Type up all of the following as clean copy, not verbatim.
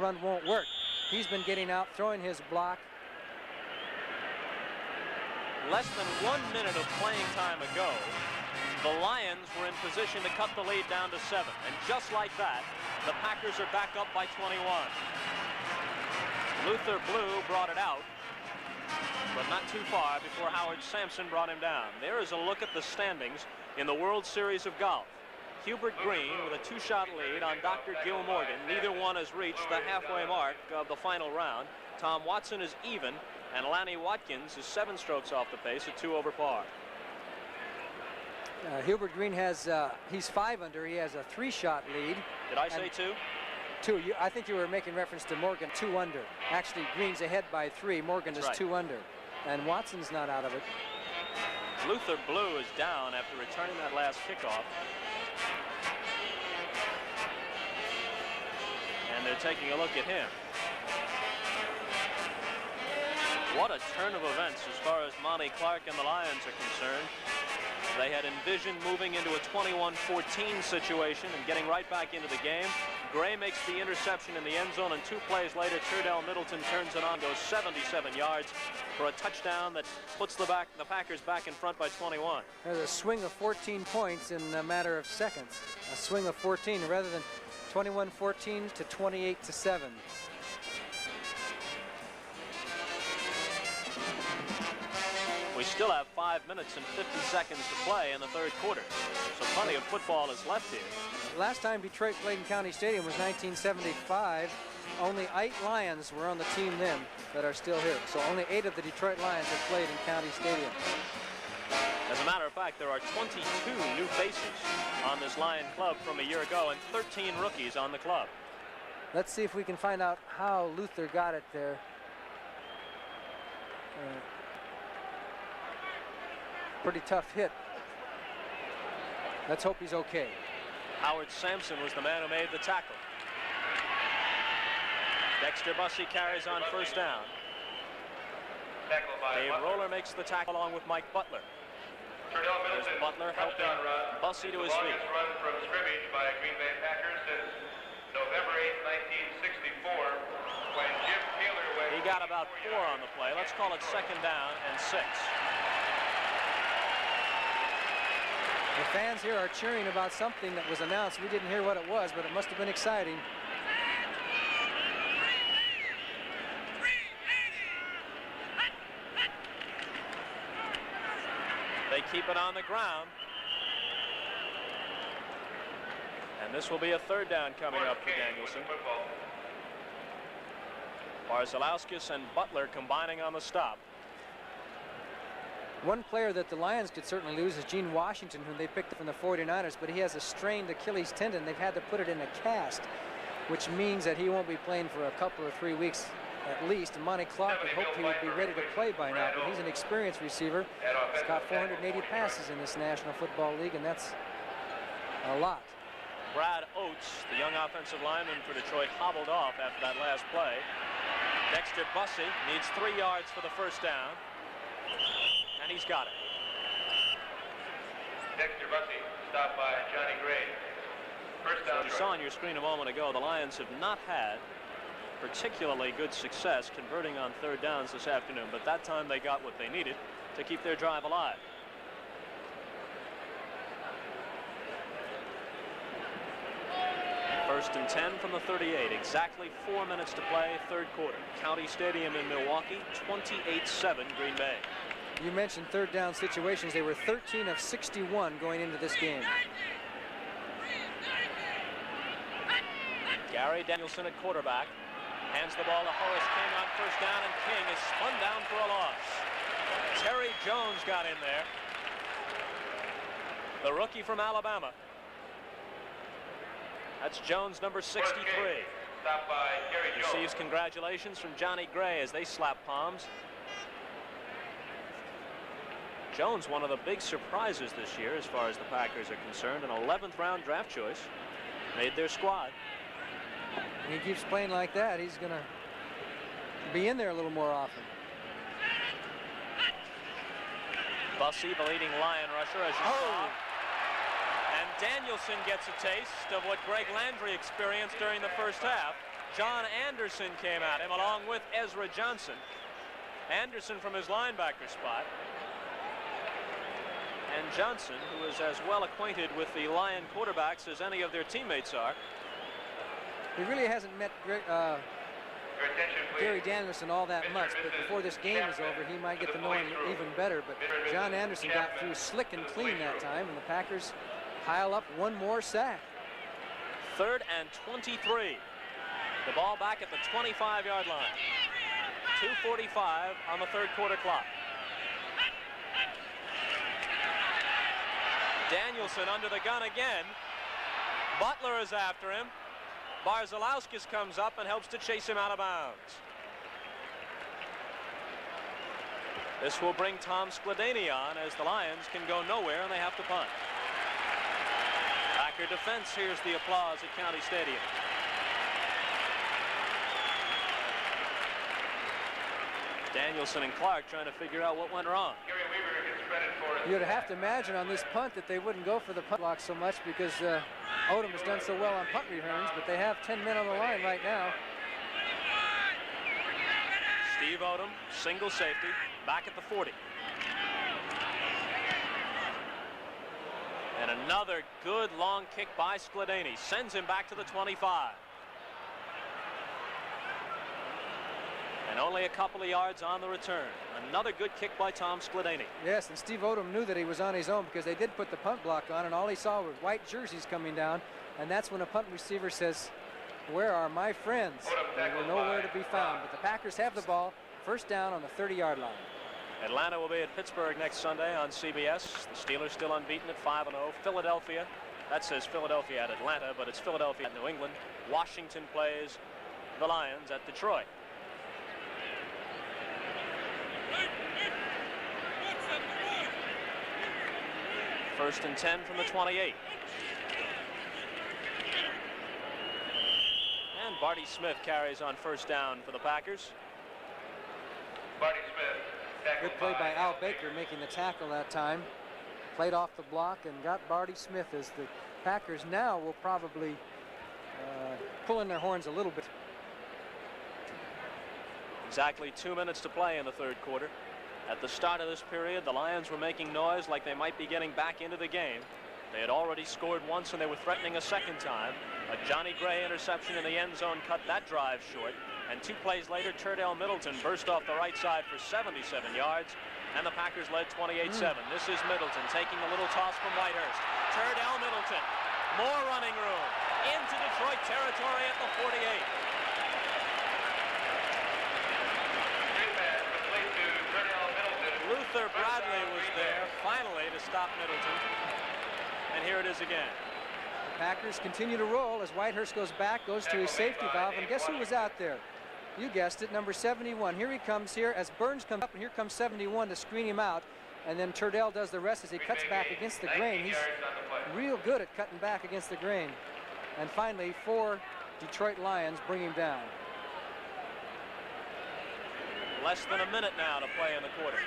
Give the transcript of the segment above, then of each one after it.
run won't work. He's been getting out, throwing his block. Less than 1 minute of playing time ago, the Lions were in position to cut the lead down to 7. And just like that, the Packers are back up by 21. Luther Blue brought it out, but not too far before Howard Sampson brought him down. There is a look at the standings in the World Series of Golf. Hubert Green with a 2-shot lead on Dr. Gil Morgan. Neither one has reached the halfway mark of the final round. Tom Watson is even, and Lanny Watkins is 7 strokes off the pace at 2 over par. Hubert Green has, he's 5 under. He has a 3-shot lead. Did I say 2? 2. I think you were making reference to Morgan, 2 under. Actually, Green's ahead by 3. Morgan is 2 under. And Watson's not out of it. Luther Blue is down after returning that last kickoff. And they're taking a look at him. What a turn of events as far as Monty Clark and the Lions are concerned. They had envisioned moving into a 21-14 situation and getting right back into the game. Gray makes the interception in the end zone, and 2 plays later, Turdell Middleton turns it on, goes 77 yards for a touchdown that puts the Packers back in front by 21. There's a swing of 14 points in a matter of seconds. A swing of 14 rather than 21-14 to 28-7. We still have 5 minutes and 50 seconds to play in the 3rd quarter, so plenty of football is left here. Last time Detroit played in County Stadium was 1975. Only 8 Lions were on the team then that are still here. So only 8 of the Detroit Lions have played in County Stadium. As a matter of fact, there are 22 new faces on this Lion club from a year ago and 13 rookies on the club. Let's see if we can find out how Luther got it there. Pretty tough hit. Let's hope he's okay. Howard Sampson was the man who made the tackle. Dexter Bussey carries on first down. Dave Roller makes the tackle along with Mike Butler. There's Butler helping Bussey to his feet. Run from scrimmage by Green Bay Packers since November 8, 1964, when Jim Taylor went. He got about 4 on the play. Let's call it 2nd down and 6. The fans here are cheering about something that was announced. We didn't hear what it was, but it must have been exciting. They keep it on the ground. And this will be a 3rd down coming up for Danielson. Barzalauskas and Butler combining on the stop. One player that the Lions could certainly lose is Gene Washington, whom they picked up from the 49ers, but he has a strained Achilles tendon. They've had to put it in a cast, which means that he won't be playing for a couple or 3 weeks at least. And Monty Clark had hoped he would be ready to play by now, but he's an experienced receiver. He's got 480 passes in this National Football League, and that's a lot. Brad Oates, the young offensive lineman for Detroit, hobbled off after that last play. Dexter Bussey needs 3 yards for the first down. And he's got it. Dexter Bussey stopped by Johnny Gray. First down. As you saw on your screen a moment ago, the Lions have not had particularly good success converting on 3rd downs this afternoon, but that time they got what they needed to keep their drive alive. First and 10 from the 38. Exactly 4 minutes to play, 3rd quarter. County Stadium in Milwaukee, 28-7 Green Bay. You mentioned 3rd down situations. They were 13 of 61 going into this game. Gary Danielson at quarterback. Hands the ball to Horace King on first down, and King is spun down for a loss. Terry Jones got in there. The rookie from Alabama. That's Jones, number 63. Stopped by Gary Jones. Receives congratulations from Johnny Gray as they slap palms. Jones, one of the big surprises this year as far as the Packers are concerned, an 11th round draft choice, made their squad. He keeps playing like that, he's going to be in there a little more often. Bussey, the leading Lion rusher, as you saw. And Danielson gets a taste of what Greg Landry experienced during the first half. John Anderson came at him along with Ezra Johnson. Anderson from his linebacker spot. And Johnson, who is as well acquainted with the Lion quarterbacks as any of their teammates are. He really hasn't met Gary Danielson all that much, but before this game is over, he might get to know him even better. But John Anderson got through slick and clean that time, and the Packers pile up one more sack. 3rd and 23. The ball back at the 25-yard line. 2:45 on the 3rd quarter clock. Danielson under the gun again. Butler is after him. Barzalauskas comes up and helps to chase him out of bounds. This will bring Tom Skladany on as the Lions can go nowhere and they have to punt. Packer defense hears the applause at County Stadium. Danielson and Clark trying to figure out what went wrong. You'd have to imagine on this punt that they wouldn't go for the punt block so much because Odom has done so well on punt returns, but they have 10 men on the line right now. Steve Odom, single safety, back at the 40. And another good long kick by Skladany. Sends him back to the 25. And only a couple of yards on the return. Another good kick by Tom Skladany. Yes, and Steve Odom knew that he was on his own because they did put the punt block on, and all he saw were white jerseys coming down. And that's when a punt receiver says, "Where are my friends?" They were nowhere to be found. But the Packers have the ball. 1st down on the 30-yard line. Atlanta will be at Pittsburgh next Sunday on CBS. The Steelers still unbeaten at 5-0. Philadelphia, that says Philadelphia at Atlanta, but it's Philadelphia at New England. Washington plays the Lions at Detroit. First and 10 from the 28. And Barty Smith carries on 1st down for the Packers. Barty Smith. Good play by Al Baker making the tackle that time. Played off the block and got Barty Smith as the Packers now will probably pull in their horns a little bit. Exactly 2 minutes to play in the 3rd quarter. At the start of this period, the Lions were making noise like they might be getting back into the game. They had already scored once and they were threatening a second time. A Johnny Gray interception in the end zone cut that drive short. And 2 plays later, Turdell Middleton burst off the right side for 77 yards. And the Packers led 28-7. This is Middleton taking a little toss from Whitehurst. Turdell Middleton, more running room into Detroit territory at the 48. Luther Bradley was there finally to stop Middleton. And here it is again. The Packers continue to roll as Whitehurst goes back, goes to his safety valve, and guess who was out there? You guessed it, number 71. Here he comes here as Burns comes up, and here comes 71 to screen him out. And then Turdell does the rest as he cuts back against the grain. He's real good at cutting back against the grain. And finally, 4 Detroit Lions bring him down. Less than a minute now to play in the quarter.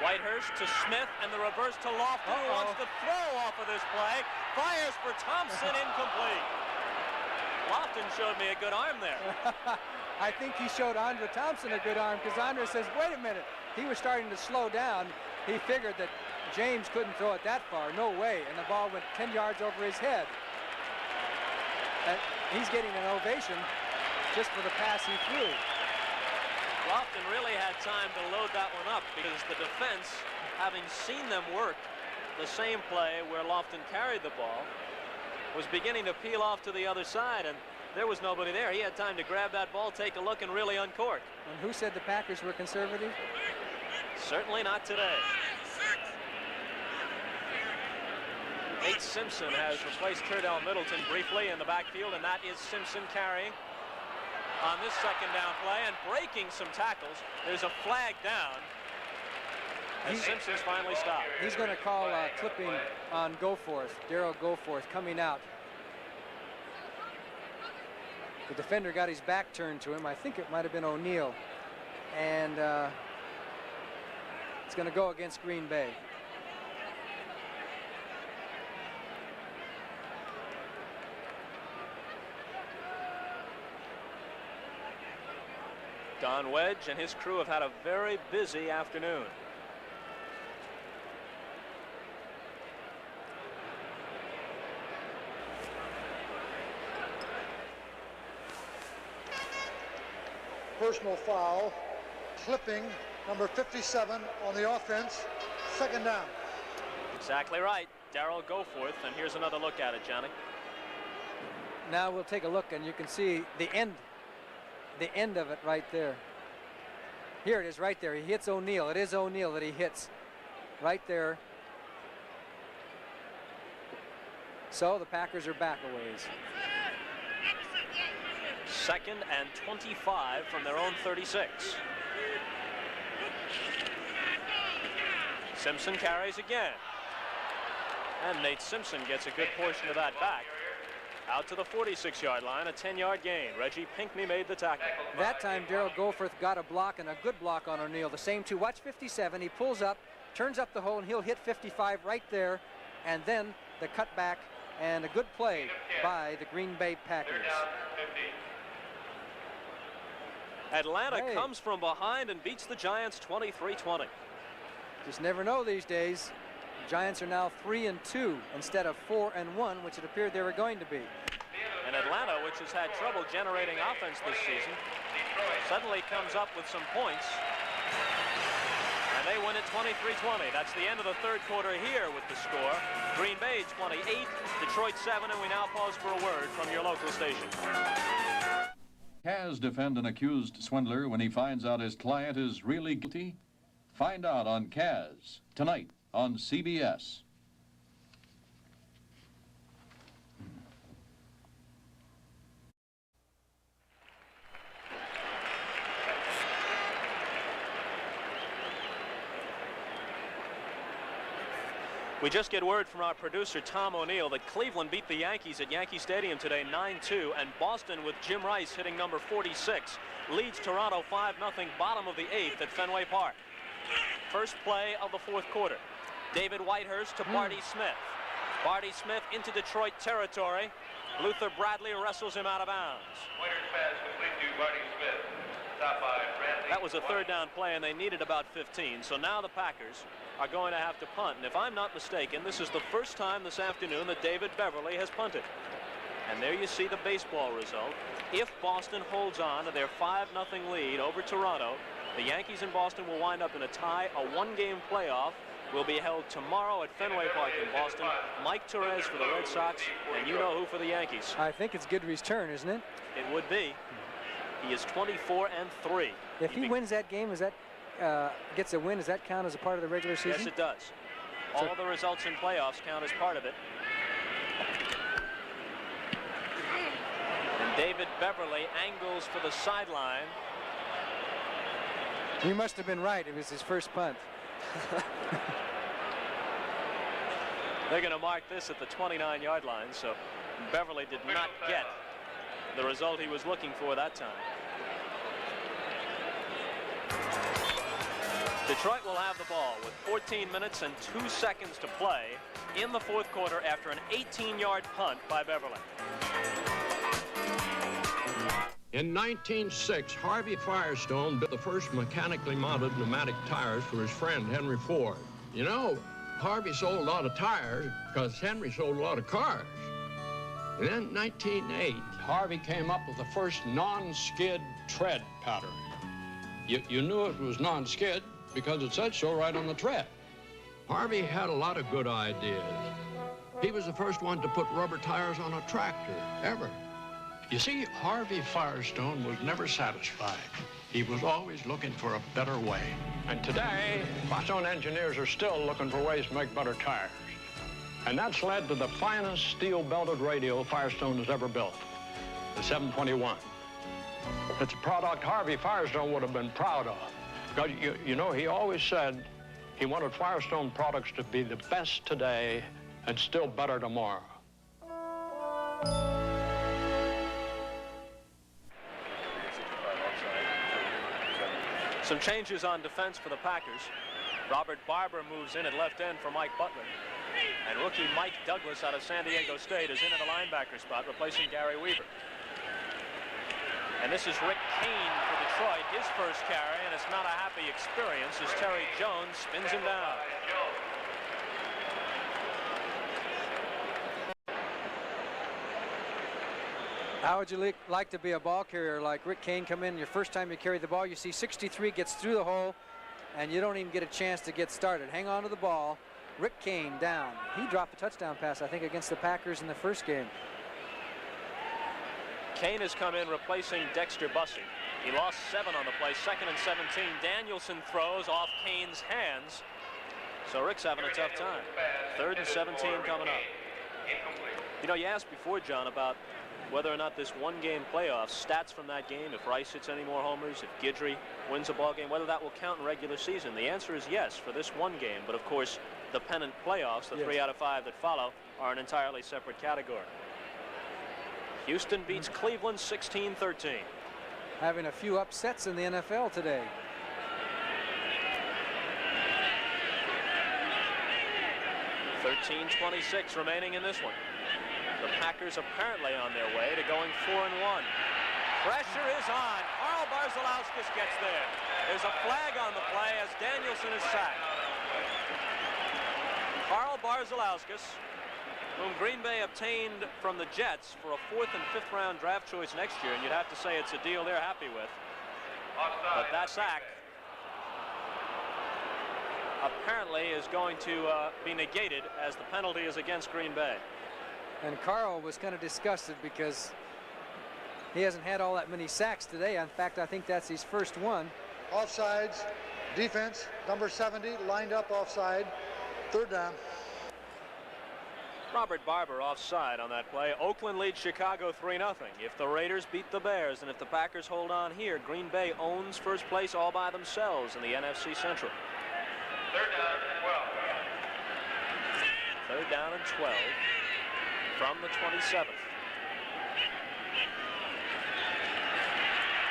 Whitehurst to Smith and the reverse to Lofton, who wants to throw off of this play. Fires for Thompson, incomplete. Lofton showed me a good arm there. I think he showed Andre Thompson a good arm because Andre says, wait a minute. He was starting to slow down. He figured that James couldn't throw it that far. No way. And the ball went 10 yards over his head. And he's getting an ovation just for the pass he threw. Lofton really had time to load that one up because the defense, having seen them work the same play where Lofton carried the ball, was beginning to peel off to the other side, and there was nobody there. He had time to grab that ball, take a look, and really uncork. And who said the Packers were conservative? Certainly not today. Nate Simpson has replaced Turdell Middleton briefly in the backfield, and that is Simpson carrying on this 2nd down play and breaking some tackles. There's a flag down as Simpson's finally stopped. He's going to call clipping on Goforth, Daryl Goforth coming out. The defender got his back turned to him. I think it might have been O'Neal. And it's going to go against Green Bay. Don Wedge and his crew have had a very busy afternoon. Personal foul, clipping number 57 on the offense, second down. Exactly right. Darrell Goforth, and here's another look at it, Johnny. Now we'll take a look, and you can see the end of it right there. Here it is right there. He hits O'Neal. It is O'Neal that he hits right there. So the Packers are back a ways. 2nd and 25 from their own 36. Simpson carries again. And Nate Simpson gets a good portion of that back. Out to the 46-yard line, a 10-yard gain. Reggie Pinckney made the tackle. That time Darrell Goforth got a block, and a good block on O'Neal. The same two. Watch 57. He pulls up, turns up the hole, and he'll hit 55 right there. And then the cutback and a good play by the Green Bay Packers. Atlanta comes from behind and beats the Giants 23-20. Just never know these days. Giants are now 3-2 instead of 4-1, which it appeared they were going to be. And Atlanta, which has had trouble generating offense this season, suddenly comes up with some points. And they win it 23-20. That's the end of the third quarter here with the score. Green Bay 28, Detroit 7, and we now pause for a word from your local station. Kaz defend an accused swindler when he finds out his client is really guilty? Find out on Kaz tonight on CBS. We just get word from our producer, Tom O'Neill, that Cleveland beat the Yankees at Yankee Stadium today 9-2, and Boston, with Jim Rice hitting number 46, leads Toronto 5-0, bottom of the 8th at Fenway Park. First play of the fourth quarter. David Whitehurst to Barty Smith. Barty Smith into Detroit territory. Luther Bradley wrestles him out of bounds. Whitehurst pass complete to Barty Smith. Top by Bradley. That was a third down play, and they needed about 15. So now the Packers are going to have to punt. And if I'm not mistaken, this is the first time this afternoon that David Beverly has punted. And there you see the baseball result. If Boston holds on to their 5-0 lead over Toronto, the Yankees and Boston will wind up in a tie. A one-game playoff will be held tomorrow at Fenway Park in Boston. Mike Torres for the Red Sox, and you know who for the Yankees. I think it's Guidry's turn, isn't it? It would be. He is 24-3. If he wins that game, is that gets a win, does that count as a part of the regular season? Yes, it does. All of the results in playoffs count as part of it. And David Beverly angles for the sideline. You must have been right. It was his first punt. They're going to mark this at the 29-yard line, so Beverly did not get the result he was looking for that time. Detroit will have the ball with 14 minutes and 2 seconds to play in the fourth quarter after an 18-yard punt by Beverly. In 1906, Harvey Firestone built the first mechanically mounted pneumatic tires for his friend Henry Ford. You know, Harvey sold a lot of tires because Henry sold a lot of cars. And then in 1908, Harvey came up with the first non-skid tread pattern. You knew it was non-skid because it said so right on the tread. Harvey had a lot of good ideas. He was the first one to put rubber tires on a tractor, ever. You see, Harvey Firestone was never satisfied. He was always looking for a better way. And today, Firestone engineers are still looking for ways to make better tires. And that's led to the finest steel-belted radio Firestone has ever built, the 721. It's a product Harvey Firestone would have been proud of. Because, you know, he always said he wanted Firestone products to be the best today and still better tomorrow. Some changes on defense for the Packers. Robert Barber moves in at left end for Mike Butler. And rookie Mike Douglas out of San Diego State is in at the linebacker spot, replacing Gary Weaver. And this is Rick Kane for Detroit his first carry, and it's not a happy experience as Terry Jones spins him down. How would you like to be a ball carrier like Rick Kane? Come in your first time you carry the ball, you see 63 gets through the hole, and you don't even get a chance to get started. Hang on to the ball. Rick Kane down. He dropped a touchdown pass, I think, against the Packers in the first game. Kane has come in replacing Dexter Bussey. He lost 7 on the play, 2nd and 17. Danielson throws off Kane's hands. So Rick's having a tough time. 3rd and 17 coming up. You know, you asked before, John, about whether or not this one-game playoff, stats from that game, if Rice hits any more homers, if Guidry wins a ball game, whether that will count in regular season. The answer is yes for this one game, but of course the pennant playoffs, the 3 out of 5 that follow, are an entirely separate category. Houston beats Cleveland 16-13. Having a few upsets in the NFL today. $13:26 remaining in this one. The Packers apparently on their way to going 4-1. Pressure is on. Carl Barzalauskas gets there. There's a flag on the play as Danielson is sacked. Carl Barzalauskas, whom Green Bay obtained from the Jets for a 4th and 5th round draft choice next year, and you'd have to say it's a deal they're happy with. But that sack apparently is going to be negated as the penalty is against Green Bay. And Carl was kind of disgusted because he hasn't had all that many sacks today. In fact, I think that's his first one. Offsides, defense, number 70, lined up offside, 3rd down. Robert Barber offside on that play. Oakland leads Chicago 3-0. If the Raiders beat the Bears and if the Packers hold on here, Green Bay owns first place all by themselves in the NFC Central. 3rd down and 12. 3rd down and 12 from the 27th.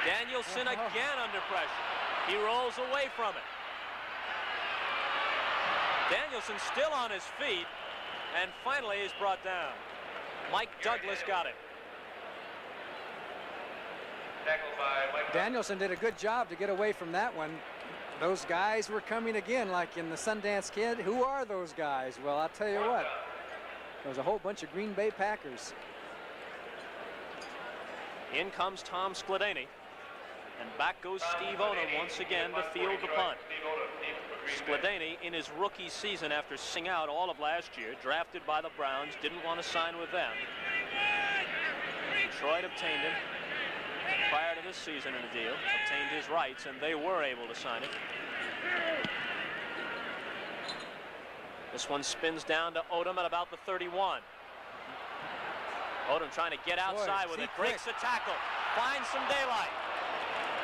Danielson again under pressure. He rolls away from it. Danielson still on his feet, and finally he's brought down. Mike Douglas got it. Tackled by Mike Danielson did a good job to get away from that one. Those guys were coming again, like in the Sundance Kid. Who are those guys? Well, I'll tell you what. There was a whole bunch of Green Bay Packers. In comes Tom Skladany. And back goes Steve Odom once again to field the punt. Skladany, in his rookie season after sitting out all of last year, drafted by the Browns, didn't want to sign with them. Detroit obtained him prior to this season in a deal, obtained his rights, and they were able to sign him. This one spins down to Odom at about the 31. Odom trying to get outside with it, breaks the tackle, finds some daylight,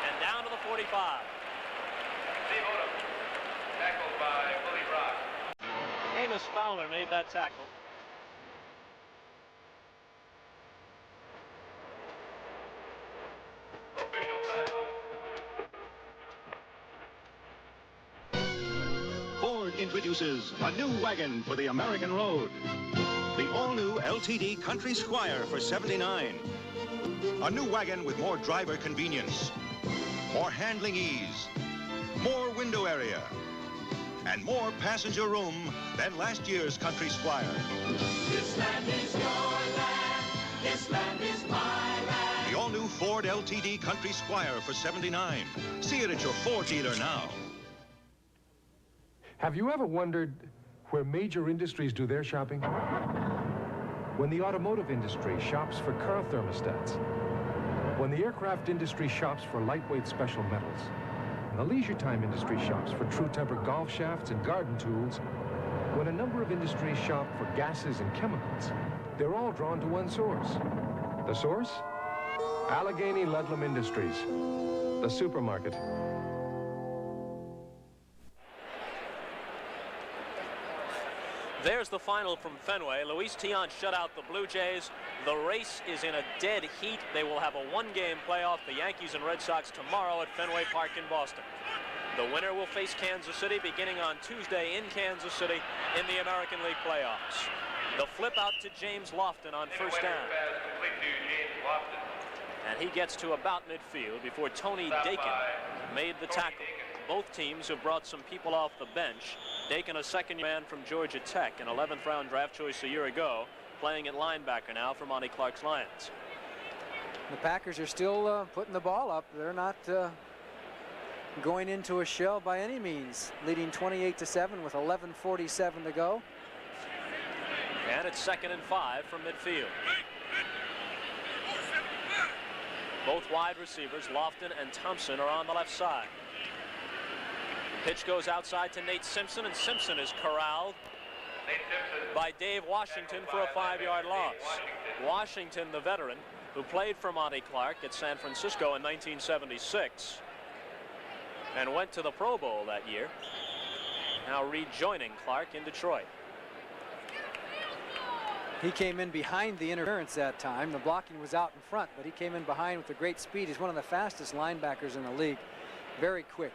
and down to the 45. Steve Odom, tackled by Willie Brock. Amos Fowler made that tackle. Ford introduces a new wagon for the American road. The all-new LTD Country Squire for $79. A new wagon with more driver convenience, more handling ease, more window area, and more passenger room than last year's Country Squire. This land is your land. This land is my land. The all-new Ford LTD Country Squire for $79. See it at your Ford dealer now. Have you ever wondered where major industries do their shopping? When the automotive industry shops for car thermostats, when the aircraft industry shops for lightweight special metals, and the leisure time industry shops for true temper golf shafts and garden tools, when a number of industries shop for gases and chemicals, they're all drawn to one source. The source? Allegheny Ludlam Industries, the supermarket. There's the final from Fenway. Luis Tiant shut out the Blue Jays. The race is in a dead heat. They will have a one-game playoff, the Yankees and Red Sox, tomorrow at Fenway Park in Boston. The winner will face Kansas City beginning on Tuesday in Kansas City in the American League playoffs. The flip out to James Lofton on first down. And he gets to about midfield before Tony Dakin made the tackle. Both teams have brought some people off the bench. Dakin, a second man from Georgia Tech, an 11th round draft choice a year ago, playing at linebacker now for Monty Clark's Lions. The Packers are still putting the ball up. They're not going into a shell by any means, leading 28-7 with 11:47 to go. And it's 2nd and 5 from midfield. Both wide receivers, Lofton and Thompson, are on the left side. Pitch goes outside to Nate Simpson, and Simpson is corralled by Dave Washington for a 5-yard loss. Washington, the veteran, who played for Monty Clark at San Francisco in 1976 and went to the Pro Bowl that year, now rejoining Clark in Detroit. He came in behind the interference that time. The blocking was out in front, but he came in behind with a great speed. He's one of the fastest linebackers in the league. Very quick.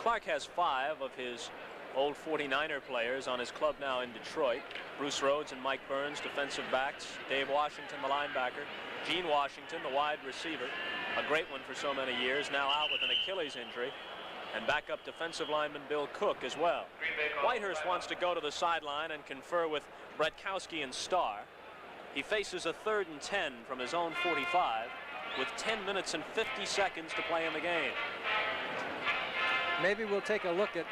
Clark has 5 of his old 49er players on his club now in Detroit. Bruce Rhodes and Mike Burns, defensive backs. Dave Washington, the linebacker. Gene Washington, the wide receiver. A great one for so many years, now out with an Achilles injury. And backup defensive lineman Bill Cook as well. Whitehurst wants to go to the sideline and confer with Bretkowski and Starr. He faces a 3rd and 10 from his own 45 with 10 minutes and 50 seconds to play in the game. Maybe we'll take a look at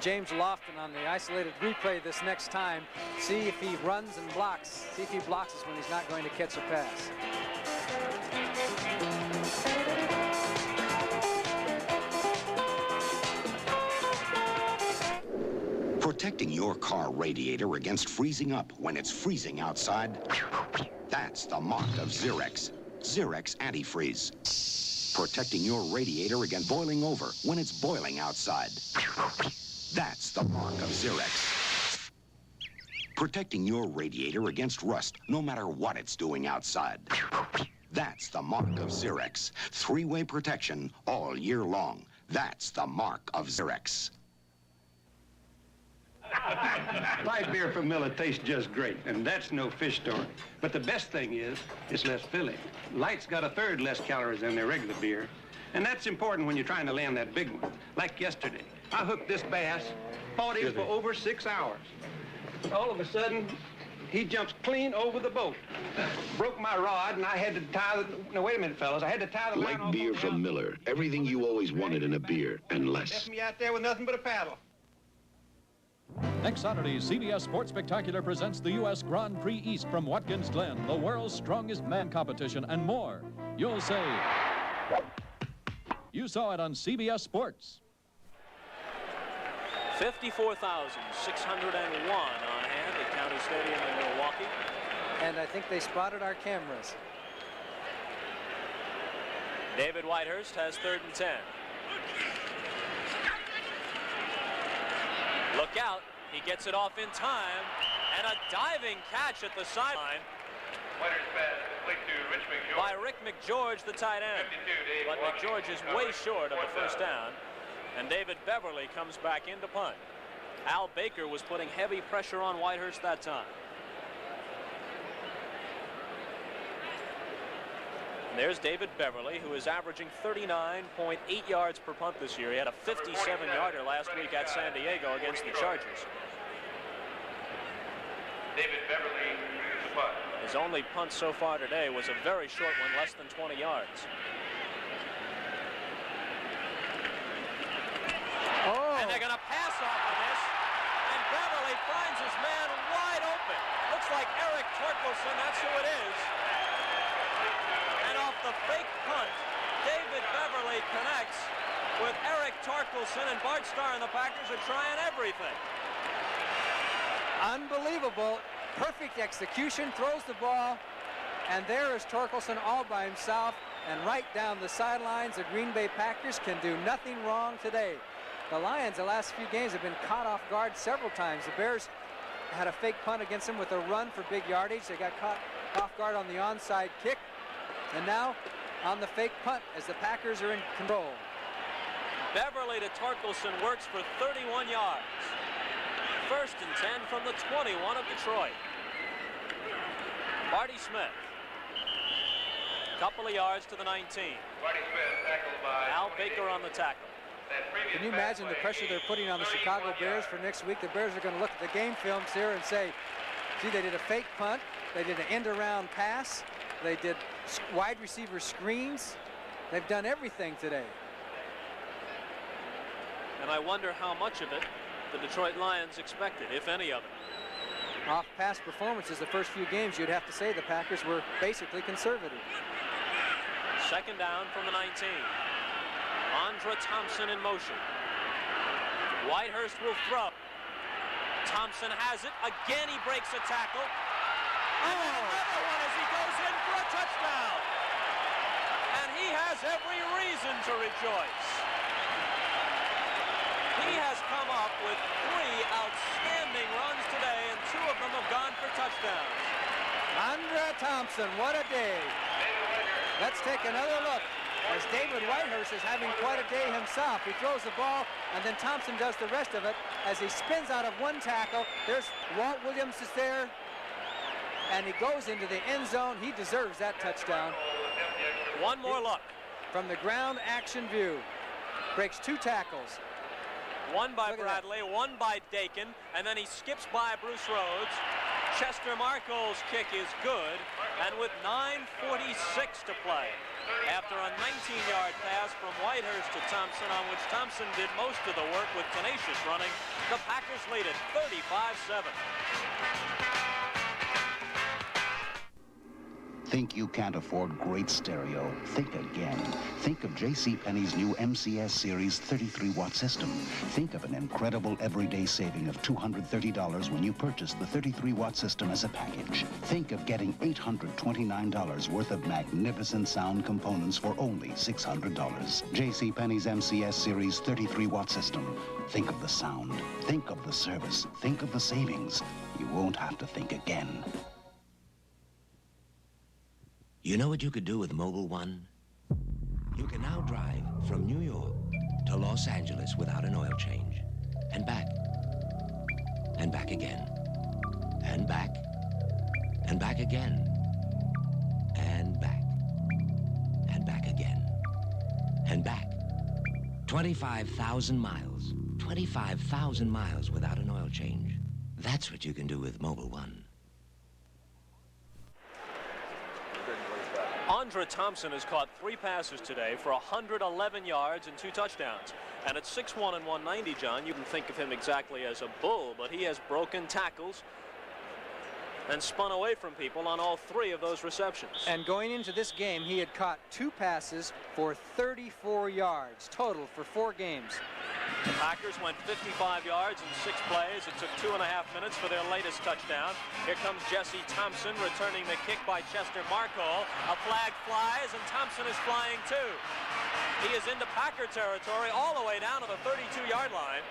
James Lofton on the isolated replay this next time. See if he runs and blocks. See if he blocks us when he's not going to catch a pass. Protecting your car radiator against freezing up when it's freezing outside, that's the mark of Xerex. Xerex Antifreeze. Protecting your radiator against boiling over when it's boiling outside. That's the mark of Xerex. Protecting your radiator against rust no matter what it's doing outside. That's the mark of Xerex. 3-way protection all year long. That's the mark of Xerex. Light beer from Miller tastes just great, and that's no fish story. But the best thing is, it's less filling. Light's got 1/3 less calories than their regular beer, and that's important when you're trying to land that big one. Like yesterday, I hooked this bass, fought him for over 6 hours. All of a sudden, he jumps clean over the boat. Broke my rod, and I had to tie the... No, wait a minute, fellas. I had to tie the line Light beer from Miller. Everything you always wanted in a beer, and less. Left me out there with nothing but a paddle. Next Saturday, CBS Sports Spectacular presents the U.S. Grand Prix East from Watkins Glen, the world's strongest man competition, and more. You'll say, you saw it on CBS Sports. 54,601 on hand at County Stadium in Milwaukee. And I think they spotted our cameras. David Whitehurst has 3rd and 10. Look out, he gets it off in time, and a diving catch at the sideline by Rick McGeorge, the tight end. But McGeorge is way short of the first down, and David Beverly comes back in to punt. Al Baker was putting heavy pressure on Whitehurst that time. And there's David Beverly, who is averaging 39.8 yards per punt this year. He had a 57-yarder last week at San Diego against the Chargers. David Beverly, the punt. His only punt so far today was a very short one, less than 20 yards. Oh! And they're going to pass off of this, and Beverly finds his man wide open. Looks like Eric Torkelson, that's who it is. And off the fake punt, David Beverly connects with Eric Torkelson, and Bart Starr and the Packers are trying everything. Unbelievable. Perfect execution, throws the ball, and there is Torkelson all by himself, and right down the sidelines. The Green Bay Packers can do nothing wrong today. The Lions, the last few games, have been caught off guard several times. The Bears had a fake punt against them with a run for big yardage. They got caught off guard on the onside kick, and now on the fake punt as the Packers are in control. Beverly to Torkelson works for 31 yards. 1st and 10 from the 21 of Detroit. Marty Smith. Couple of yards to the 19. Marty Smith tackled by Al Baker on the tackle. Can you imagine the pressure they're putting on the Chicago Bears for next week? The Bears are going to look at the game films here and say, gee, they did a fake punt. They did an end-around pass. They did wide receiver screens. They've done everything today. And I wonder how much of it the Detroit Lions expected, if any of it. Off past performances the first few games, you'd have to say the Packers were basically conservative. Second down from the 19. Andra Thompson in motion. Whitehurst will throw. Thompson has it. Again, he breaks a tackle. And another one as he goes in for a touchdown. And he has every reason to rejoice. He has come up with 3 outstanding runs today, and 2 of them have gone for touchdowns. Andra Thompson, what a day. Let's take another look as David Whitehurst is having quite a day himself. He throws the ball, and then Thompson does the rest of it as he spins out of one tackle. There's Walt Williams is there, and he goes into the end zone. He deserves that touchdown. One more look. From the ground action view. Breaks 2 tackles. One by Bradley, one by Dakin, and then he skips by Bruce Rhodes. Chester Marcole's kick is good, and with 9:46 to play, after a 19-yard pass from Whitehurst to Thompson, on which Thompson did most of the work with tenacious running, the Packers lead it 35-7. Think you can't afford great stereo? Think again. Think of JCPenney's new MCS Series 33-watt system. Think of an incredible everyday saving of $230 when you purchase the 33-watt system as a package. Think of getting $829 worth of magnificent sound components for only $600. JCPenney's MCS Series 33-watt system. Think of the sound. Think of the service. Think of the savings. You won't have to think again. You know what you could do with Mobil 1? You can now drive from New York to Los Angeles without an oil change. And back. And back again. And back. And back again. And back. And back again. And back. 25,000 miles. 25,000 miles without an oil change. That's what you can do with Mobil 1. Andra Thompson has caught 3 passes today for 111 yards and 2 touchdowns. And at 6'1" and 190, John, you can think of him exactly as a bull, but he has broken tackles and spun away from people on all 3 of those receptions. And going into this game, he had caught 2 passes for 34 yards total for 4 games. The Packers went 55 yards in 6 plays. It took 2.5 minutes for their latest touchdown. Here comes Jesse Thompson returning the kick by Chester Marcole. A flag flies, and Thompson is flying too. He is into Packer territory all the way down to the 32-yard line.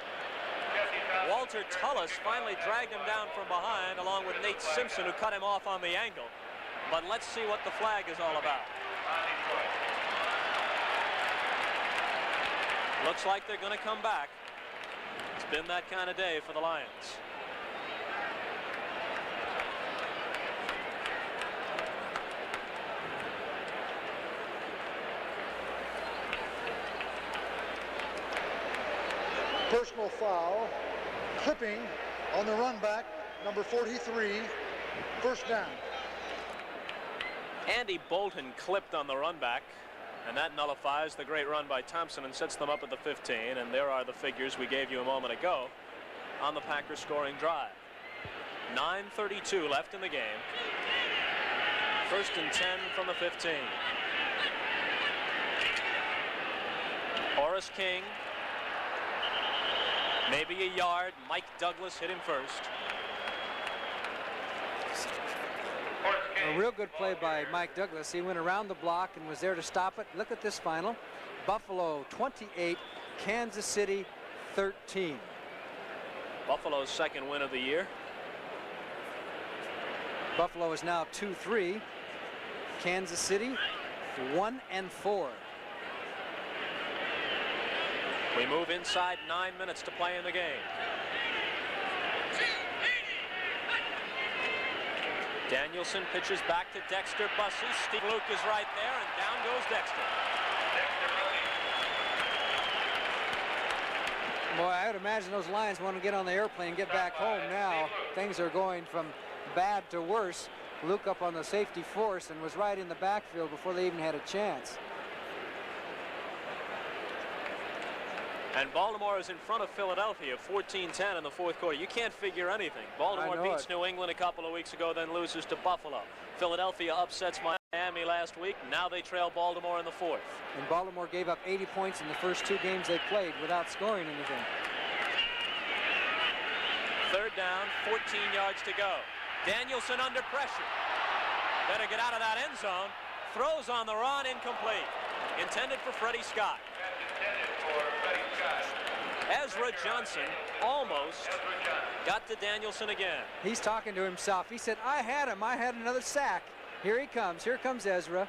Walter Tullis finally dragged him down from behind, along with Nate Simpson, who cut him off on the angle. But let's see what the flag is all about. Looks like they're going to come back. It's been that kind of day for the Lions. Personal foul, clipping on the run back, number 43, first down. Andy Bolton clipped on the run back, and that nullifies the great run by Thompson and sets them up at the 15, and there are the figures we gave you a moment ago on the Packers scoring drive. 9:32 left in the game. 1st and 10 from the 15. Horace King. Maybe a yard. Mike Douglas hit him first. A real good play by Mike Douglas. He went around the block and was there to stop it. Look at this final. Buffalo 28, Kansas City 13. Buffalo's 2nd win of the year. Buffalo is now 2-3. Kansas City 1-4. We move inside 9 minutes to play in the game. Danielson pitches back to Dexter Bussey. Steve Luke is right there, and down goes Dexter. Boy, I would imagine those Lions want to get on the airplane and get back home now. Things are going from bad to worse. Luke up on the safety force and was right in the backfield before they even had a chance. And Baltimore is in front of Philadelphia, 14-10 in the fourth quarter. You can't figure anything. Baltimore beats New England a couple of weeks ago, then loses to Buffalo. Philadelphia upsets Miami last week. Now they trail Baltimore in the fourth. And Baltimore gave up 80 points in the first 2 games they played without scoring anything. Third down, 14 yards to go. Danielson under pressure. Better get out of that end zone. Throws on the run, incomplete. Intended for Freddie Scott. Ezra Johnson almost got to Danielson again. He's talking to himself. He said, I had him. I had another sack. Here he comes. Here comes Ezra.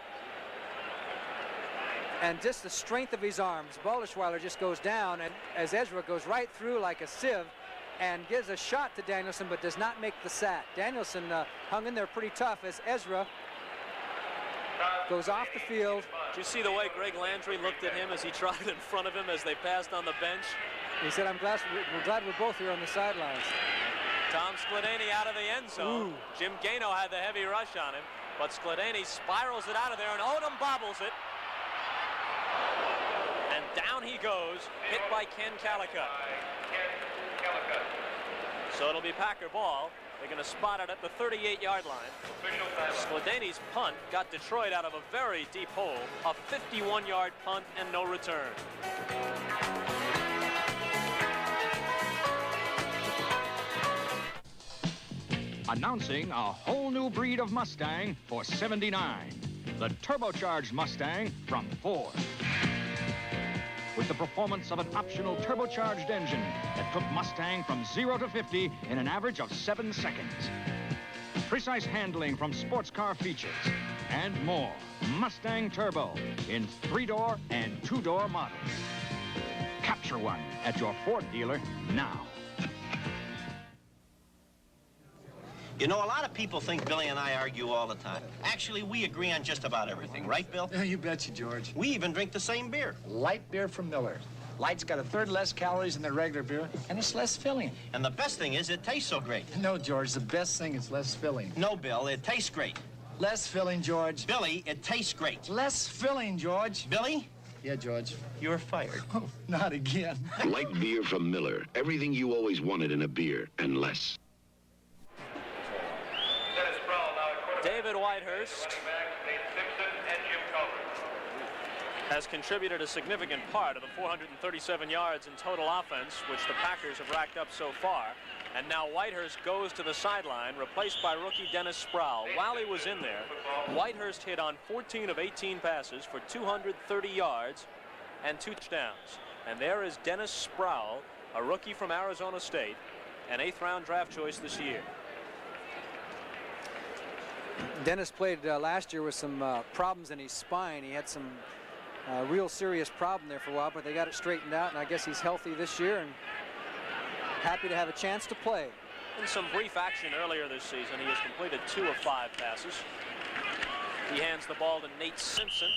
And just the strength of his arms. Baldischweiler just goes down, and as Ezra goes right through like a sieve and gives a shot to Danielson, but does not make the sack. Danielson hung in there pretty tough as Ezra goes off the field. Did you see the way Greg Landry looked at him as he trotted in front of him as they passed on the bench? He said, we're glad we're both here on the sidelines. Tom Skladany out of the end zone. Ooh. Jim Gano had the heavy rush on him, but Skladany spirals it out of there, and Odom bobbles it. And down he goes, hit by Ken Calicut. So it'll be Packer ball. They're going to spot it at the 38-yard line. Skladany's punt got Detroit out of a very deep hole. A 51-yard punt and no return. Announcing a whole new breed of Mustang for '79. The turbocharged Mustang from Ford. With the performance of an optional turbocharged engine that took Mustang from 0 to 50 in an average of 7 seconds. Precise handling from sports car features and more. Mustang Turbo in 3-door and 2-door models. Capture one at your Ford dealer now. You know, a lot of people think Billy and I argue all the time. Actually, we agree on just about everything, right, Bill? Yeah, you betcha, George. We even drink the same beer. Light beer from Miller. Light's got 1/3 less calories than the regular beer, and it's less filling. And the best thing is it tastes so great. No, George, the best thing is less filling. No, Bill, it tastes great. Less filling, George. Billy, it tastes great. Less filling, George. Billy? Yeah, George. You're fired. Oh, not again. Light beer from Miller. Everything you always wanted in a beer, and less. David Whitehurst has contributed a significant part of the 437 yards in total offense, which the Packers have racked up so far. And now Whitehurst goes to the sideline, replaced by rookie Dennis Sproul. While he was in there, Whitehurst hit on 14 of 18 passes for 230 yards and 2 touchdowns. And there is Dennis Sproul, a rookie from Arizona State, an 8th-round draft choice this year. Dennis played last year with some problems in his spine. He had some real serious problem there for a while, but they got it straightened out, and I guess he's healthy this year and happy to have a chance to play. In some brief action earlier this season, he has completed 2 of 5 passes. He hands the ball to Nate Simpson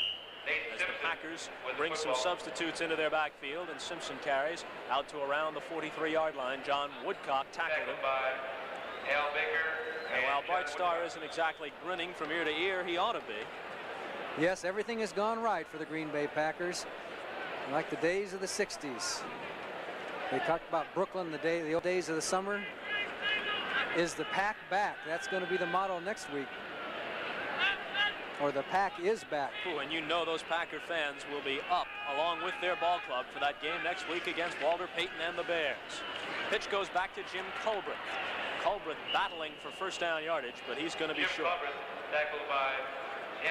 as the Packers bring some substitutes into their backfield, and Simpson carries out to around the 43-yard line. John Woodcock tackled him. And while Bart Starr isn't exactly grinning from ear to ear, he ought to be. Yes, everything has gone right for the Green Bay Packers, like the days of the 60s. They talked about Brooklyn, the old days of the summer. Is the Pack back? That's going to be the motto next week. Or the Pack is back. Ooh, and you know those Packer fans will be up along with their ball club for that game next week against Walter Payton and the Bears. Pitch goes back to Jim Culbreth. Culbreth battling for first down yardage, but he's going to be short.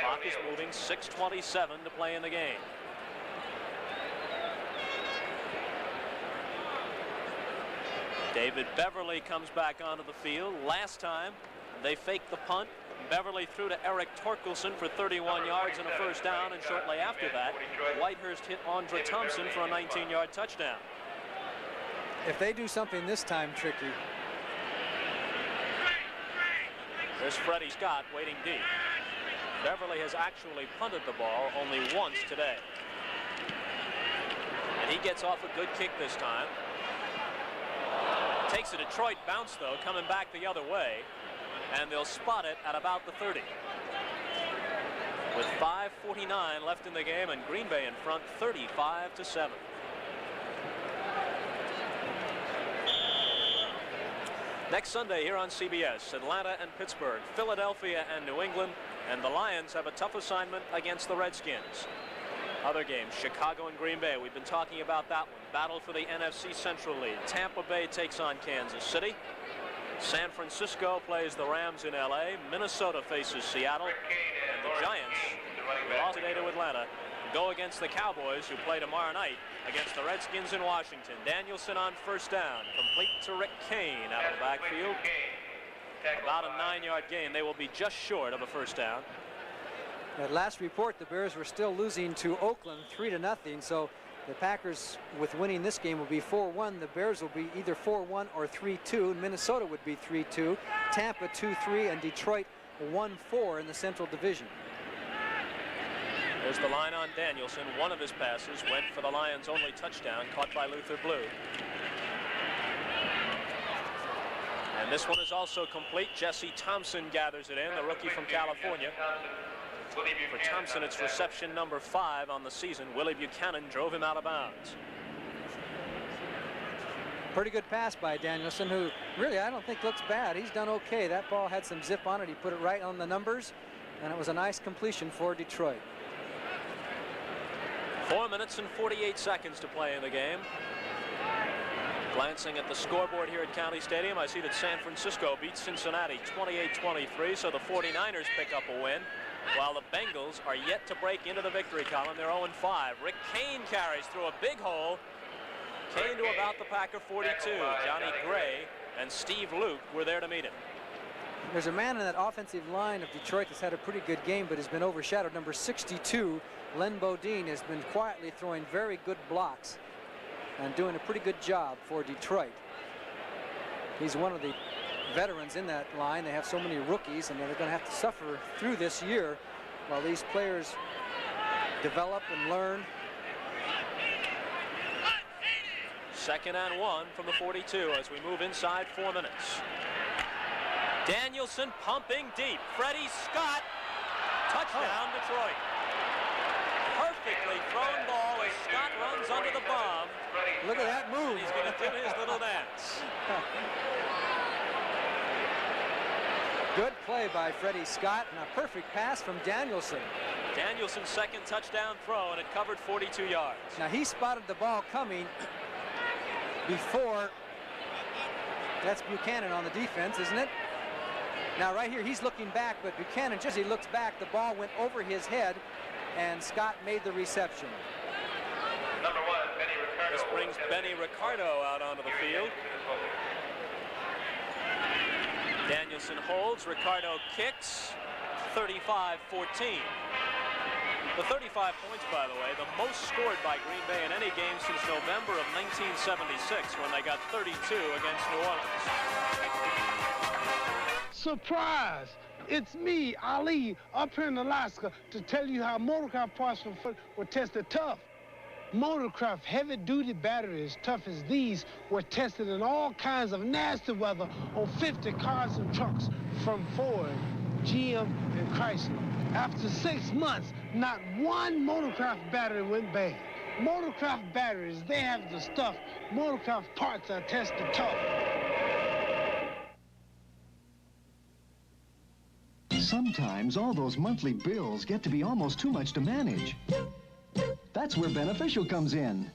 Clock is moving, 6:27 to play in the game. David Beverly comes back onto the field. Last time they faked the punt. Beverly threw to Eric Torkelson for 31 yards and a first down, and shortly after that, Whitehurst hit Andre Thompson for a 19-yard touchdown. If they do something this time tricky, There's Freddie Scott waiting deep. Beverly has actually punted the ball only once today. And he gets off a good kick this time. Takes a Detroit bounce, though, coming back the other way. And they'll spot it at about the 30. With 5:49 left in the game, and Green Bay in front 35-7. Next Sunday here on CBS, Atlanta and Pittsburgh, Philadelphia and New England, and the Lions have a tough assignment against the Redskins. Other games, Chicago and Green Bay. We've been talking about that one. Battle for the NFC Central lead. Tampa Bay takes on Kansas City. San Francisco plays the Rams in LA. Minnesota faces Seattle. And the Giants, who lost today to Atlanta, go against the Cowboys, who play tomorrow night against the Redskins in Washington. Danielson on first down. Complete to Rick Kane out of the backfield. About a 9-yard gain. They will be just short of a first down. At last report, the Bears were still losing to Oakland 3-0. So the Packers, with winning this game, will be 4-1. The Bears will be either 4-1 or 3-2. Minnesota would be 3-2. Tampa 2-3, and Detroit 1-4 in the Central Division. There's the line on Danielson. One of his passes went for the Lions' only touchdown, caught by Luther Blue. And this one is also complete. Jesse Thompson gathers it in, the rookie from California. For Thompson, it's reception number 5 on the season. Willie Buchanan drove him out of bounds. Pretty good pass by Danielson, who really I don't think looks bad. He's done okay. That ball had some zip on it. He put it right on the numbers, and it was a nice completion for Detroit. 4 minutes and 48 seconds to play in the game. Glancing at the scoreboard here at County Stadium, I see that San Francisco beats Cincinnati 28-23, so the 49ers pick up a win, while the Bengals are yet to break into the victory column. They're 0-5. Rick Kane carries through a big hole. Kane to about the Packer 42. Johnny Gray and Steve Luke were there to meet him. There's a man in that offensive line of Detroit that's had a pretty good game, but has been overshadowed. Number 62, Len Bodine, has been quietly throwing very good blocks and doing a pretty good job for Detroit. He's one of the veterans in that line. They have so many rookies, and they're going to have to suffer through this year while these players develop and learn. 2nd and 1 from the 42 as we move inside 4 minutes. Danielson pumping deep. Freddie Scott, touchdown Detroit. Perfectly thrown ball as Scott runs under the bomb. Look at that move. He's going to do his little dance. Good play by Freddie Scott, and a perfect pass from Danielson. Danielson's 2nd touchdown throw, and it covered 42 yards. Now he spotted the ball coming before. That's Buchanan on the defense, isn't it? Now right here he's looking back, but Buchanan, just as he looks back, the ball went over his head, and Scott made the reception. Number 1, Benny Ricardo. This brings Benny Ricardo out onto the field. Danielson holds, Ricardo kicks, 35-14. The 35 points, by the way, the most scored by Green Bay in any game since November of 1976, when they got 32 against New Orleans. Surprise! It's me, Ali, up here in Alaska to tell you how Motorcraft parts for foot were tested tough. Motorcraft heavy-duty batteries tough as these were tested in all kinds of nasty weather on 50 cars and trucks from Ford, GM, and Chrysler. After 6 months, not one Motorcraft battery went bad. Motorcraft batteries, they have the stuff. Motorcraft parts are tested tough. Sometimes all those monthly bills get to be almost too much to manage. That's where Beneficial comes in.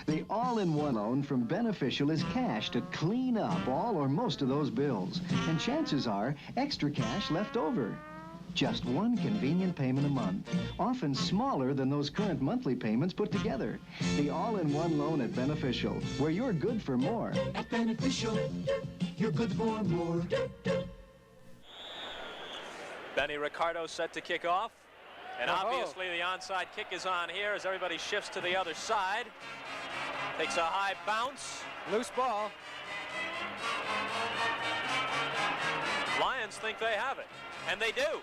The all-in-one loan from Beneficial is cash to clean up all or most of those bills. And chances are, extra cash left over. Just one convenient payment a month, often smaller than those current monthly payments put together. The all-in-one loan at Beneficial, where you're good for more. At Beneficial, you're good for more. Benny Ricardo set to kick off. And obviously the onside kick is on here as everybody shifts to the other side. Takes a high bounce. Loose ball. Lions Lions think they have it, and they do.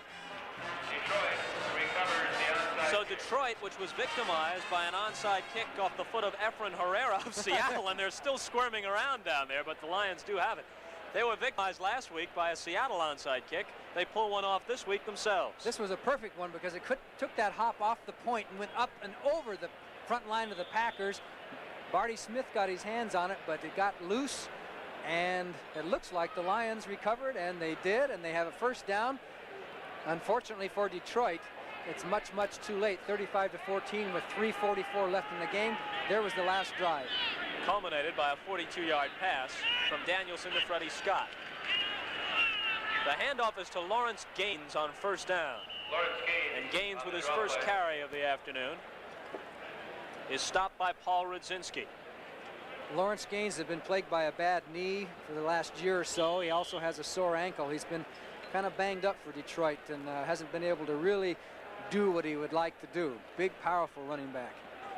Detroit recovers the onside. So Detroit, which was victimized by an onside kick off the foot of Efren Herrera of Seattle, and they're still squirming around down there, but the Lions do have it. They were victimized last week by a Seattle onside kick. They pull one off this week themselves. This was a perfect one because it took that hop off the point and went up and over the front line of the Packers. Barty Smith got his hands on it, but it got loose, and it looks like the Lions recovered, and they did, and they have a first down. Unfortunately for Detroit, it's much, much too late. 35-14 with 3:44 left in the game. There was the last drive. Culminated by a 42-yard pass from Danielson to Freddie Scott. The handoff is to Lawrence Gaines on first down. And Gaines, with his first carry of the afternoon, is stopped by Paul Rudzinski. Lawrence Gaines has been plagued by a bad knee for the last year or so. He also has a sore ankle. He's been kind of banged up for Detroit and hasn't been able to really do what he would like to do. Big, powerful running back.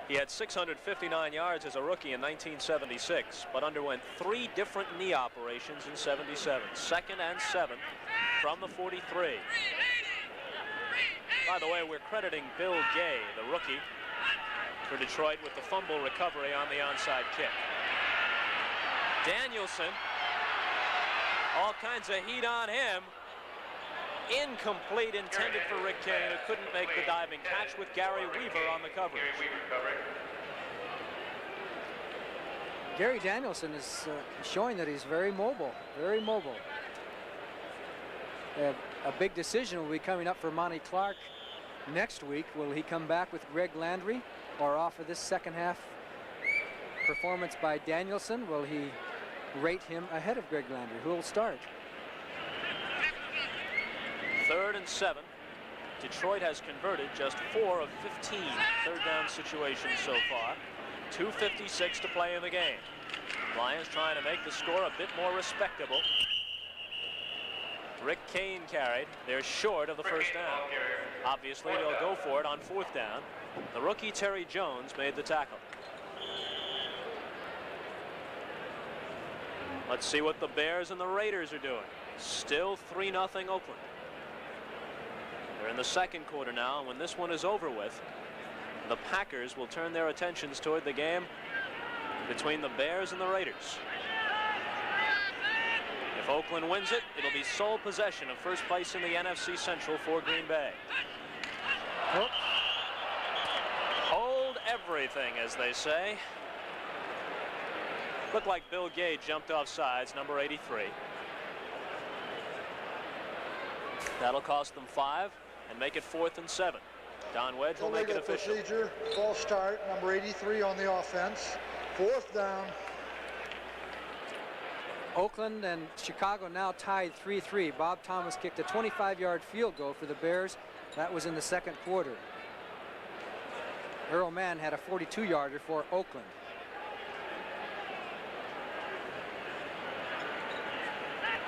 He had 659 yards as a rookie in 1976, but underwent 3 different knee operations in 77, 2nd and 7th from the 43. By the way, we're crediting Bill Gay, the rookie, for Detroit with the fumble recovery on the onside kick. Danielson, all kinds of heat on him. Incomplete, intended for Rick Kane, who couldn't make the diving catch, with Gary Weaver on the coverage. Gary Danielson is showing that he's very mobile, very mobile. A big decision will be coming up for Monty Clark next week. Will he come back with Greg Landry or offer this second half performance by Danielson? Will he rate him ahead of Greg Landry? Who will start? 3rd and 7. Detroit has converted just 4 of 15 third down situations so far. 2:56 to play in the game. Lions trying to make the score a bit more respectable. Rick Kane carried. They're short of the first down. Obviously, they'll go for it on 4th down. The rookie Terry Jones made the tackle. Let's see what the Bears and the Raiders are doing. Still 3-0 Oakland. They're in the second quarter now, and when this one is over with, the Packers will turn their attentions toward the game between the Bears and the Raiders. If Oakland wins it, it'll be sole possession of first place in the NFC Central for Green Bay. Oh. Hold everything, as they say. Looked like Bill Gay jumped off sides, number 83. That'll cost them 5 and make it 4th and 7. Don Wedge will make it official. Procedure, false start, number 83 on the offense. 4th down. Oakland and Chicago now tied 3-3. Bob Thomas kicked a 25-yard field goal for the Bears. That was in the second quarter. Earl Mann had a 42-yarder for Oakland.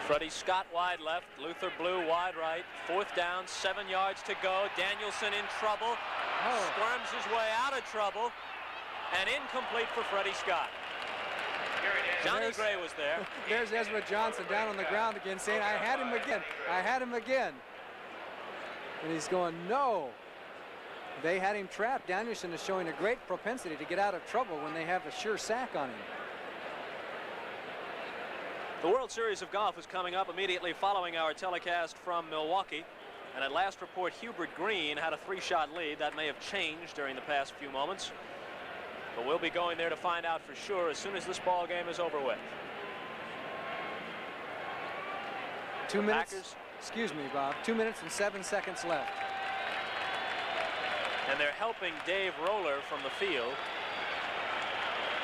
Freddie Scott wide left, Luther Blue wide right. 4th down, 7 yards to go. Danielson in trouble. Squirms his way out of trouble. And incomplete for Freddie Scott. Johnny Gray was there. There's Ezra Johnson down on the ground again saying, I had him again. I had him again. And he's going, no. They had him trapped. Danielson is showing a great propensity to get out of trouble when they have a sure sack on him. The World Series of Golf is coming up immediately following our telecast from Milwaukee. And at last report, Hubert Green had a 3-shot lead. That may have changed during the past few moments. But we'll be going there to find out for sure as soon as this ball game is over with. 2 minutes. Excuse me, Bob. 2 minutes and 7 seconds left. And they're helping Dave Roller from the field.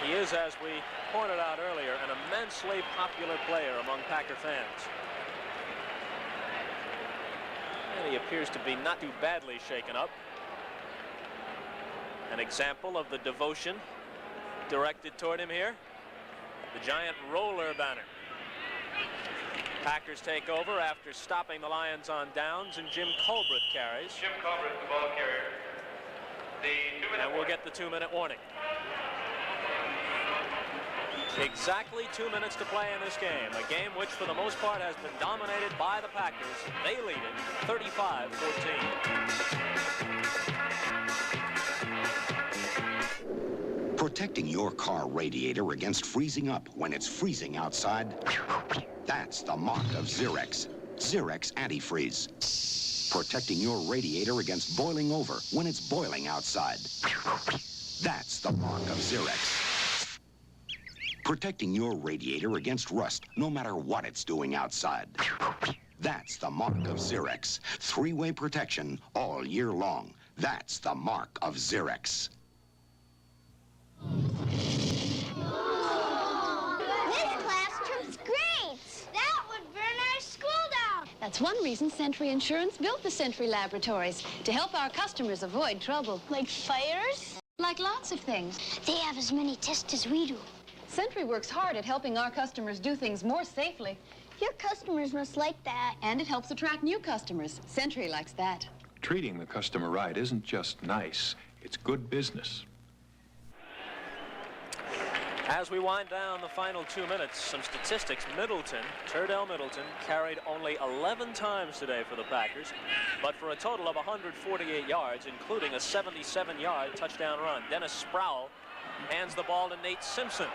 He is, as we pointed out earlier, an immensely popular player among Packer fans. And he appears to be not too badly shaken up. An example of the devotion directed toward him here. The giant Roller banner. Packers take over after stopping the Lions on downs, and Jim Colbreth carries. Jim Colbreth, the ball carrier. And we'll get the 2-minute warning. Exactly 2 minutes to play in this game, a game which for the most part has been dominated by the Packers. They lead it 35-14. Protecting your car radiator against freezing up when it's freezing outside, that's the mark of Xerex. Xerex Antifreeze. Protecting your radiator against boiling over when it's boiling outside. That's the mark of Xerex. Protecting your radiator against rust, no matter what it's doing outside. That's the mark of Xerex. Three-way protection all year long. That's the mark of Xerex. This classroom's great. That would burn our school down. That's one reason Century Insurance built the Century Laboratories, to help our customers avoid trouble. Like fires? Like lots of things. They have as many tests as we do. Century works hard at helping our customers do things more safely. Your customers must like that. And it helps attract new customers. Century likes that. Treating the customer right isn't just nice, it's good business. As we wind down the final 2 minutes, some statistics. Turdell Middleton, carried only 11 times today for the Packers, but for a total of 148 yards, including a 77-yard touchdown run. Dennis Sproul hands the ball to Nate Simpson,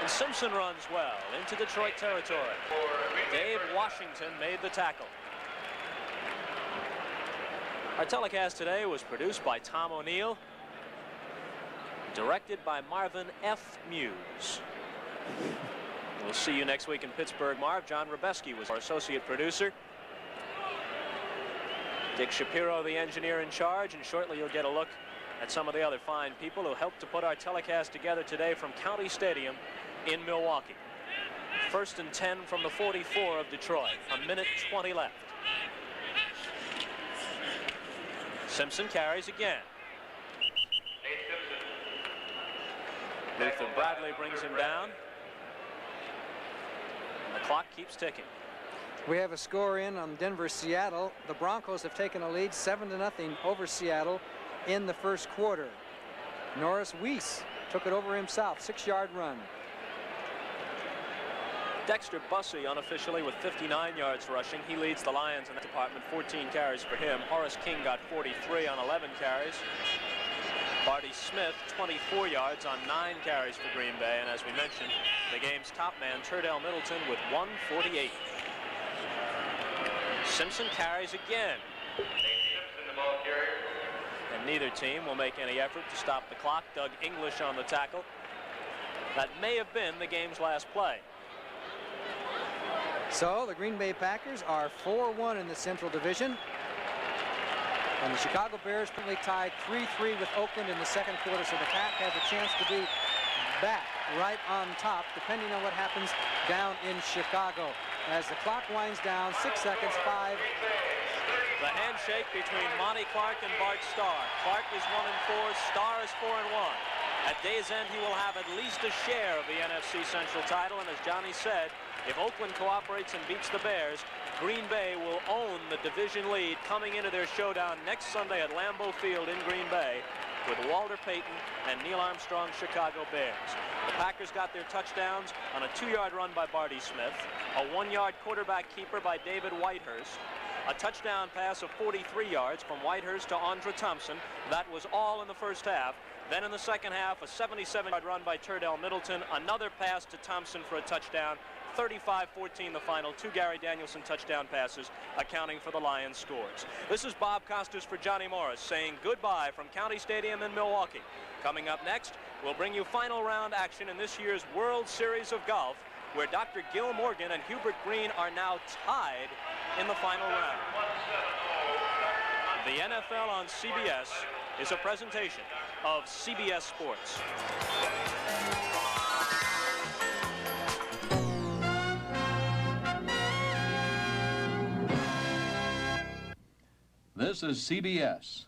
and Simpson runs well into Detroit territory. Dave Washington made the tackle. Our telecast today was produced by Tom O'Neill, directed by Marvin F. Muse. We'll see you next week in Pittsburgh, Marv. John Rebeski was our associate producer. Dick Shapiro, the engineer in charge, and shortly you'll get a look at some of the other fine people who helped to put our telecast together today from County Stadium in Milwaukee. 1st and 10 from the 44 of Detroit. 1:20 left. Simpson carries again. Luther Bradley brings him down. And the clock keeps ticking. We have a score in on Denver-Seattle. The Broncos have taken a lead 7-0 over Seattle in the first quarter. Norris Weiss took it over himself, 6-yard run. Dexter Bussey unofficially with 59 yards rushing. He leads the Lions in that department, 14 carries for him. Horace King got 43 on 11 carries. Barty Smith, 24 yards on 9 carries for Green Bay. And as we mentioned, the game's top man, Turdell Middleton, with 148. Simpson carries again. Simpson, the ball carrier. And neither team will make any effort to stop the clock. Doug English on the tackle. That may have been the game's last play. So the Green Bay Packers are 4-1 in the Central Division. And the Chicago Bears currently tied 3-3 with Oakland in the second quarter, so the Pack has a chance to be back right on top, depending on what happens down in Chicago. As the clock winds down, 6 seconds, 5. The handshake between Monty Clark and Bart Starr. Clark is 1-4, Starr is 4-1. At day's end, he will have at least a share of the NFC Central title, and as Johnny said, if Oakland cooperates and beats the Bears, Green Bay will own the division lead coming into their showdown next Sunday at Lambeau Field in Green Bay with Walter Payton and Neil Armstrong's Chicago Bears. The Packers got their touchdowns on a 2-yard run by Barty Smith, a 1-yard quarterback keeper by David Whitehurst, a touchdown pass of 43 yards from Whitehurst to Andre Thompson. That was all in the first half. Then in the second half, a 77-yard run by Turdell Middleton, another pass to Thompson for a touchdown. 35-14 the final. 2 Gary Danielson touchdown passes accounting for the Lions scores. This is Bob Costas for Johnny Morris saying goodbye from County Stadium in Milwaukee. Coming up next, we'll bring you final round action in this year's World Series of Golf, where Dr. Gil Morgan and Hubert Green are now tied in the final round. The NFL on CBS is a presentation of CBS Sports. This is CBS.